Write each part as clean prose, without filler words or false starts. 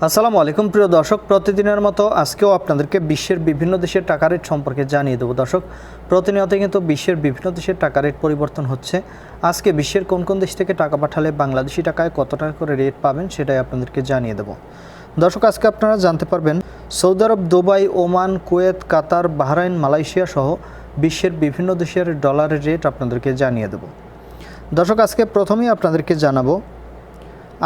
আসসালামু আলাইকুম প্রিয় দর্শক, প্রতিদিনের মতো আজকেও আপনাদেরকে বিশ্বের বিভিন্ন দেশের টাকা রেট সম্পর্কে জানিয়ে দেবো। দর্শক, প্রতিনিয়ত কিন্তু বিশ্বের বিভিন্ন দেশের টাকা রেট পরিবর্তন হচ্ছে। আজকে বিশ্বের কোন কোন দেশ থেকে টাকা পাঠালে বাংলাদেশি টাকায় কত টাকা করে রেট পাবেন সেটাই আপনাদেরকে জানিয়ে দেবো। দর্শক, আজকে আপনারা জানতে পারবেন সৌদি আরব, দুবাই, ওমান, কুয়েত, কাতার, বাহরাইন, মালয়েশিয়া সহ বিশ্বের বিভিন্ন দেশের ডলারের রেট আপনাদেরকে জানিয়ে দেবো। দর্শক, আজকে প্রথমেই আপনাদেরকে জানাবো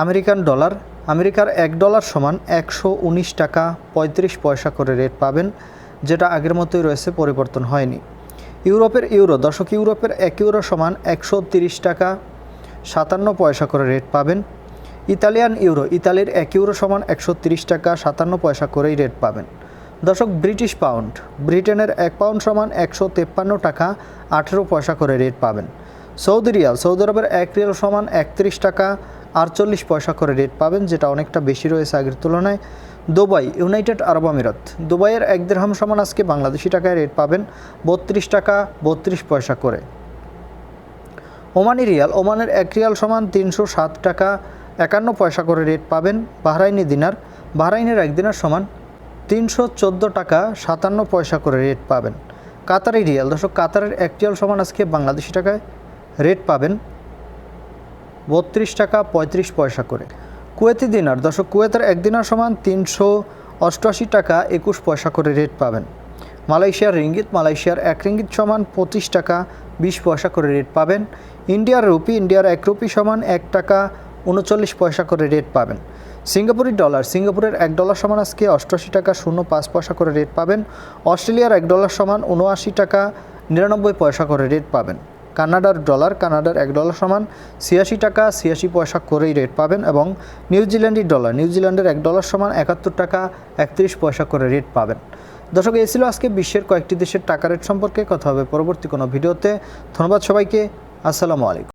আমেরিকান ডলার। আমেরিকার $1 সমান 119 টাকা 35 পয়সা করে রেট পাবেন, যেটা আগের মতোই রয়েছে, পরিবর্তন হয়নি। ইউরোপের ইউরো। দর্শক, ইউরোপের 1 ইউরো সমান 130 টাকা 57 পয়সা করে রেট পাবেন। Italian euro. ইতালির 1 ইউরো সমান 130 টাকা 57 পয়সা করেই রেট পাবেন। দর্শক, ব্রিটিশ পাউন্ড। ব্রিটেনের 1 পাউন্ড সমান 153 টাকা 18 পয়সা করে রেট পাবেন। Saudi Real. সৌদি আরবের 1 রিয়াল সমান 31 টাকা 48 পয়সা করে রেট পাবেন, যেটা অনেকটা বেশি রয়েছে আগের তুলনায়। দুবাই, ইউনাইটেড আরব আমিরাত। দুবাইয়ের 1 দিরহাম সমান আজকে বাংলাদেশি টাকায় রেট পাবেন 32 টাকা 32 পয়সা করে। Omani Real. ওমানের 1 রিয়াল সমান 307 টাকা 51 পয়সা করে রেট পাবেন। বাহরাইনি দিনার। বাহরাইনের 1 দিনার সমান 314 টাকা 57 পয়সা করে রেট পাবেন। কাতারি রিয়াল। দর্শক, কাতারের 1 রিয়াল সমান আজকে বাংলাদেশি টাকায় রেট পাবেন 32 টাকা 35 পয়সা করে। কুয়েতি দিনার। দর্শক, কুয়েতের 1 দিনার সমান 388 টাকা 21 পয়সা করে রেট পাবেন। মালয়েশিয়ার রিঙ্গিত। মালয়েশিয়ার 1 রিঙ্গিত সমান 25 টাকা 20 পয়সা করে রেট পাবেন। ইন্ডিয়ার রুপি। ইন্ডিয়ার 1 রুপি সমান 1 টাকা 39 পয়সা করে রেট পাবেন। সিঙ্গাপুরি ডলার। সিঙ্গাপুরের $1 সমান আজকে 88 টাকা 05 পয়সা করে রেট পাবেন। অস্ট্রেলিয়ার $1 সমান 79 টাকা 99 পয়সা করে রেট পাবেন। কানাডার ডলার। কানাডার $1 সমান 86 টাকা 86 পয়সা করেই রেট পাবেন। এবং নিউজিল্যান্ডি ডলার। নিউজিল্যান্ডের $1 সমান 71 টাকা 31 পয়সা করে রেট পাবেন। দর্শক, এই ছিল আজকে বিশ্বের কয়েকটি দেশের টাকা রেট সম্পর্কে। কথা হবে পরবর্তী কোনো ভিডিওতে। ধন্যবাদ সবাইকে। আসসালামু আলাইকুম।